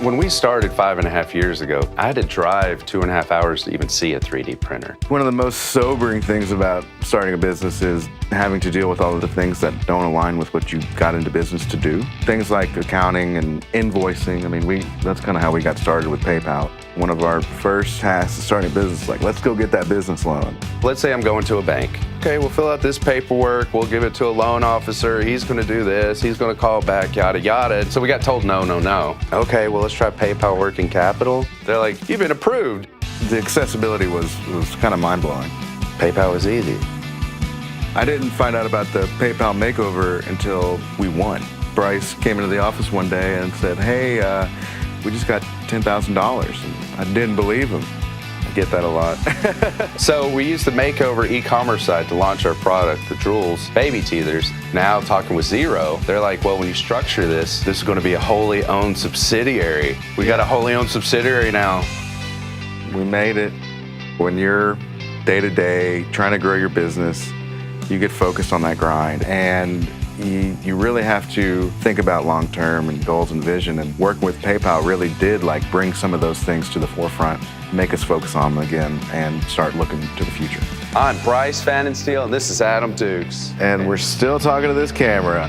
When we started 5.5 years ago, I had to drive 2.5 hours to even see a 3D printer. One of the most sobering things about starting a business is having to deal with all of the things that don't align with what you got into business to do. Things like accounting and invoicing. I mean, that's kind of how we got started with PayPal. One of our first tasks is starting a business, like, let's go get that business loan. Let's say I'm going to a bank. Okay, we'll fill out this paperwork, we'll give it to a loan officer, he's gonna do this, he's gonna call back, yada, yada. So we got told no, no, no. Okay, well, let's try PayPal Working Capital. They're like, you've been approved. The accessibility was kind of mind-blowing. PayPal was easy. I didn't find out about the PayPal Makeover until we won. Bryce came into the office one day and said, hey, we just got $10,000. And I didn't believe him. I get that a lot. So we used the Makeover e-commerce site to launch our product, the Drools Baby Teethers. Now talking with Zero, they're like, well, when you structure this is going to be a wholly owned subsidiary. We got a wholly owned subsidiary now. We made it. When you're day-to-day trying to grow your business, you get focused on that grind, and you really have to think about long-term and goals and vision, and working with PayPal really did bring some of those things to the forefront, make us focus on them again, and start looking to the future. I'm Bryce Fanninsteel, and this is Adam Dukes. And we're still talking to this camera.